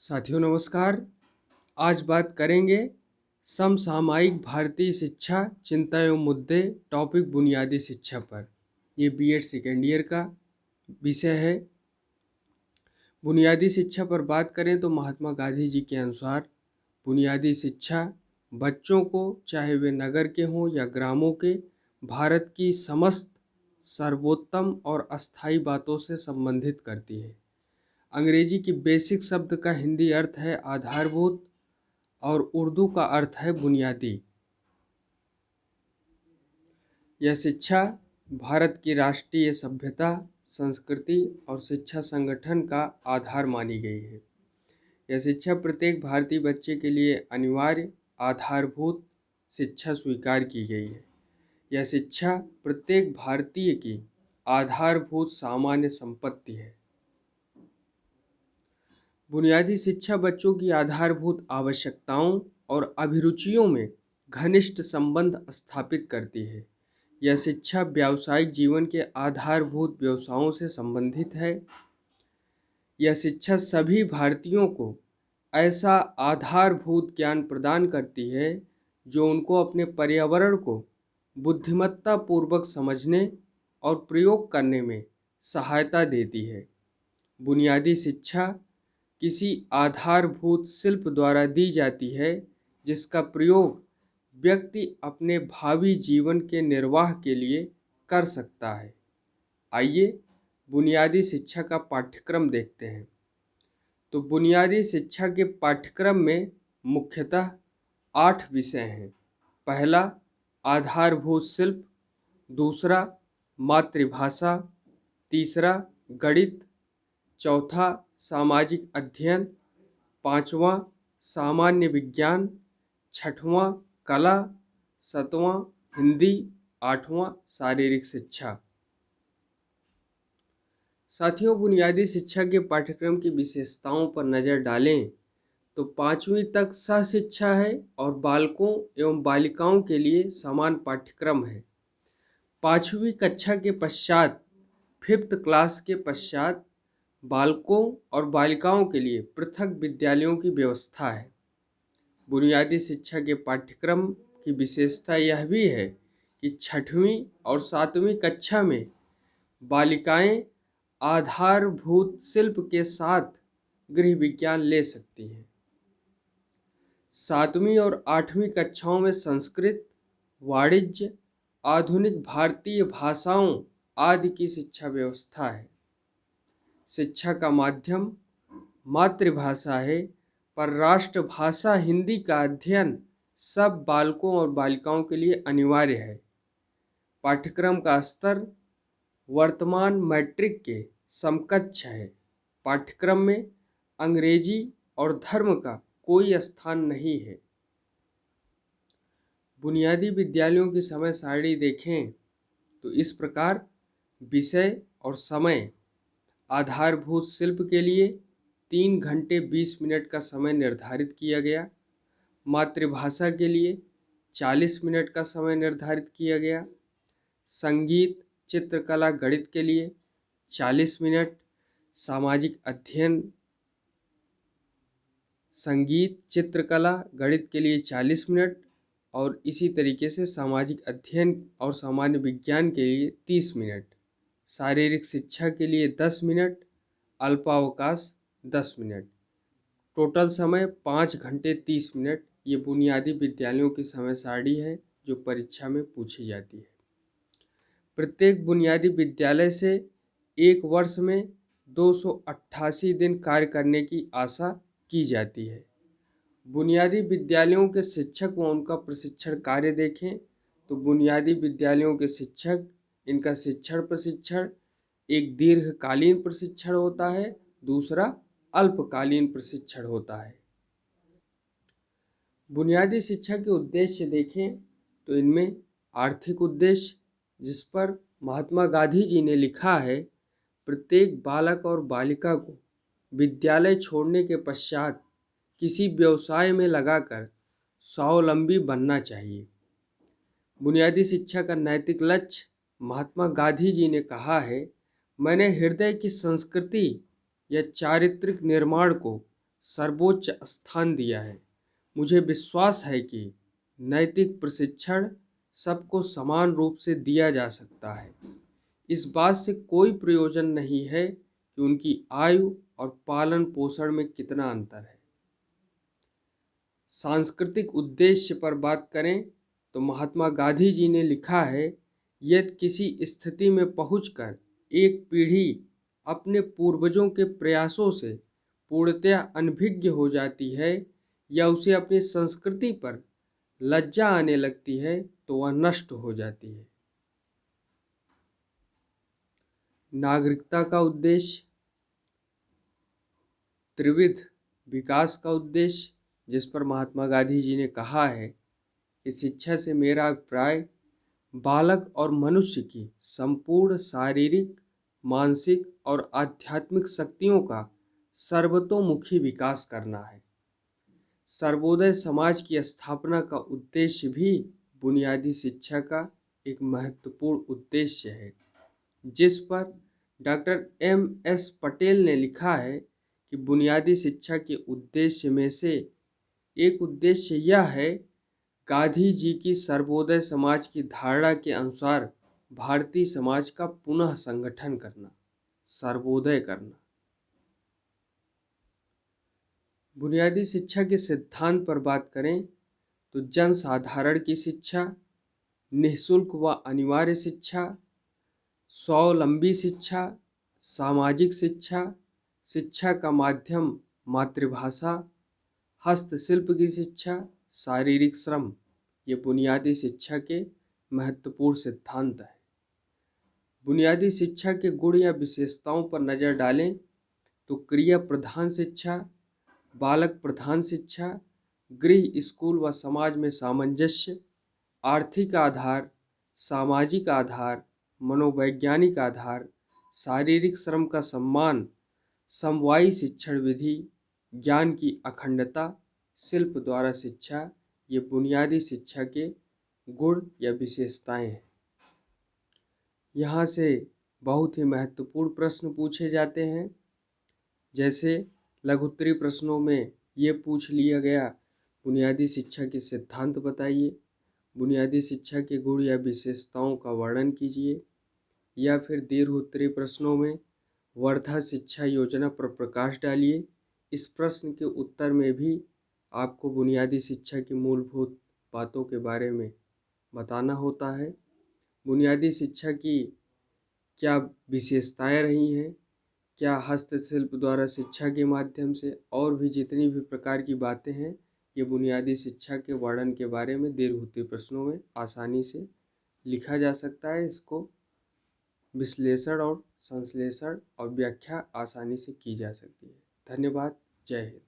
साथियों नमस्कार। आज बात करेंगे समसामयिक भारतीय शिक्षा चिंता एवं मुद्दे टॉपिक बुनियादी शिक्षा पर। ये बीएड सेकेंड ईयर का विषय है। बुनियादी शिक्षा पर बात करें तो महात्मा गांधी जी के अनुसार बुनियादी शिक्षा बच्चों को, चाहे वे नगर के हों या ग्रामों के, भारत की समस्त सर्वोत्तम और अस्थायी बातों से संबंधित करती है। अंग्रेजी की बेसिक शब्द का हिंदी अर्थ है आधारभूत और उर्दू का अर्थ है बुनियादी। यह शिक्षा भारत की राष्ट्रीय सभ्यता, संस्कृति और शिक्षा संगठन का आधार मानी गई है। यह शिक्षा प्रत्येक भारतीय बच्चे के लिए अनिवार्य आधारभूत शिक्षा स्वीकार की गई है। यह शिक्षा प्रत्येक भारतीय की आधारभूत सामान्य संपत्ति है। बुनियादी शिक्षा बच्चों की आधारभूत आवश्यकताओं और अभिरुचियों में घनिष्ठ संबंध स्थापित करती है। यह शिक्षा व्यावसायिक जीवन के आधारभूत व्यवसायों से संबंधित है। यह शिक्षा सभी भारतीयों को ऐसा आधारभूत ज्ञान प्रदान करती है जो उनको अपने पर्यावरण को बुद्धिमत्तापूर्वक समझने और प्रयोग करने में सहायता देती है। बुनियादी शिक्षा किसी आधारभूत शिल्प द्वारा दी जाती है जिसका प्रयोग व्यक्ति अपने भावी जीवन के निर्वाह के लिए कर सकता है। आइए बुनियादी शिक्षा का पाठ्यक्रम देखते हैं। तो बुनियादी शिक्षा के पाठ्यक्रम में मुख्यतः 8 विषय हैं। पहला आधारभूत शिल्प, दूसरा मातृभाषा, तीसरा गणित, चौथा सामाजिक अध्ययन, पांचवा सामान्य विज्ञान, छठवां कला, सातवां हिंदी, आठवां शारीरिक शिक्षा। साथियों, बुनियादी शिक्षा के पाठ्यक्रम की विशेषताओं पर नज़र डालें तो 5वीं तक सहशिक्षा है और बालकों एवं बालिकाओं के लिए समान पाठ्यक्रम है। 5वीं कक्षा के पश्चात, 5th क्लास के पश्चात बालकों और बालिकाओं के लिए पृथक विद्यालयों की व्यवस्था है। बुनियादी शिक्षा के पाठ्यक्रम की विशेषता यह भी है कि 6वीं और 7वीं कक्षा में बालिकाएं आधारभूत शिल्प के साथ गृह विज्ञान ले सकती हैं। 7वीं और 8वीं कक्षाओं में संस्कृत, वाणिज्य, आधुनिक भारतीय भाषाओं आदि की शिक्षा व्यवस्था है। शिक्षा का माध्यम मातृभाषा है, पर राष्ट्रभाषा हिंदी का अध्ययन सब बालकों और बालिकाओं के लिए अनिवार्य है। पाठ्यक्रम का स्तर वर्तमान मैट्रिक के समकक्ष है। पाठ्यक्रम में अंग्रेजी और धर्म का कोई स्थान नहीं है। बुनियादी विद्यालयों की समय सारणी देखें तो इस प्रकार विषय और समय: आधारभूत शिल्प के लिए 3 घंटे 20 मिनट का समय निर्धारित किया गया। मातृभाषा के लिए 40 मिनट का समय निर्धारित किया गया। संगीत, चित्रकला, गणित के लिए 40 मिनट। सामाजिक अध्ययन, संगीत, चित्रकला, गणित के लिए 40 मिनट और इसी तरीके से सामाजिक अध्ययन और सामान्य विज्ञान के लिए 30 मिनट। शारीरिक शिक्षा के लिए 10 मिनट, अल्पावकाश 10 मिनट। टोटल समय 5 घंटे 30 मिनट। ये बुनियादी विद्यालयों की समय सारणी है जो परीक्षा में पूछी जाती है। प्रत्येक बुनियादी विद्यालय से एक वर्ष में 288 दिन कार्य करने की आशा की जाती है। बुनियादी विद्यालयों के शिक्षक व उनका प्रशिक्षण कार्य देखें तो बुनियादी विद्यालयों के शिक्षक, इनका शिक्षण प्रशिक्षण एक दीर्घकालीन प्रशिक्षण होता है, दूसरा अल्पकालीन प्रशिक्षण होता है। बुनियादी शिक्षा के उद्देश्य देखें तो इनमें आर्थिक उद्देश्य, जिस पर महात्मा गांधी जी ने लिखा है, प्रत्येक बालक और बालिका को विद्यालय छोड़ने के पश्चात किसी व्यवसाय में लगाकर स्वावलंबी बनना चाहिए। बुनियादी शिक्षा का नैतिक लक्ष्य: महात्मा गांधी जी ने कहा है, मैंने हृदय की संस्कृति या चारित्रिक निर्माण को सर्वोच्च स्थान दिया है। मुझे विश्वास है कि नैतिक प्रशिक्षण सबको समान रूप से दिया जा सकता है। इस बात से कोई प्रयोजन नहीं है कि उनकी आयु और पालन पोषण में कितना अंतर है। सांस्कृतिक उद्देश्य पर बात करें तो महात्मा गांधी जी ने लिखा है, यदि किसी स्थिति में पहुंचकर एक पीढ़ी अपने पूर्वजों के प्रयासों से पूर्णतया अनभिज्ञ हो जाती है या उसे अपनी संस्कृति पर लज्जा आने लगती है तो वह नष्ट हो जाती है। नागरिकता का उद्देश्य, त्रिविध विकास का उद्देश्य, जिस पर महात्मा गांधी जी ने कहा है कि शिक्षा से मेरा अभिप्राय बालक और मनुष्य की संपूर्ण शारीरिक, मानसिक और आध्यात्मिक शक्तियों का सर्वतोमुखी विकास करना है। सर्वोदय समाज की स्थापना का उद्देश्य भी बुनियादी शिक्षा का एक महत्वपूर्ण उद्देश्य है, जिस पर डॉक्टर M.S. पटेल ने लिखा है कि बुनियादी शिक्षा के उद्देश्य में से एक उद्देश्य यह है, गांधी जी की सर्वोदय समाज की धारणा के अनुसार भारतीय समाज का पुनः संगठन करना, सर्वोदय करना। बुनियादी शिक्षा के सिद्धांत पर बात करें तो जन साधारण की शिक्षा, निःशुल्क व अनिवार्य शिक्षा, स्वावलंबी शिक्षा, सामाजिक शिक्षा, शिक्षा का माध्यम मातृभाषा, हस्तशिल्प की शिक्षा, शारीरिक श्रम, ये बुनियादी शिक्षा के महत्वपूर्ण सिद्धांत हैं। बुनियादी शिक्षा के गुण या विशेषताओं पर नज़र डालें तो क्रिया प्रधान शिक्षा, बालक प्रधान शिक्षा, गृह, स्कूल व समाज में सामंजस्य, आर्थिक आधार, सामाजिक आधार, मनोवैज्ञानिक आधार, शारीरिक श्रम का सम्मान, समवायी शिक्षण विधि, ज्ञान की अखंडता, शिल्प द्वारा शिक्षा, ये बुनियादी शिक्षा के गुण या विशेषताएं हैं। यहाँ से बहुत ही महत्वपूर्ण प्रश्न पूछे जाते हैं, जैसे लघुत्तरीय प्रश्नों में ये पूछ लिया गया, बुनियादी शिक्षा के सिद्धांत बताइए, बुनियादी शिक्षा के गुण या विशेषताओं का वर्णन कीजिए, या फिर दीर्घोत्तरीय प्रश्नों में वर्धा शिक्षा योजना पर प्रकाश डालिए। इस प्रश्न के उत्तर में भी आपको बुनियादी शिक्षा की मूलभूत बातों के बारे में बताना होता है। बुनियादी शिक्षा की क्या विशेषताएं रही हैं, क्या हस्तशिल्प द्वारा शिक्षा के माध्यम से, और भी जितनी भी प्रकार की बातें हैं, ये बुनियादी शिक्षा के वर्णन के बारे में दीर्घोत्तरीय प्रश्नों में आसानी से लिखा जा सकता है। इसको विश्लेषण और संश्लेषण और व्याख्या आसानी से की जा सकती है। धन्यवाद। जय हिंद।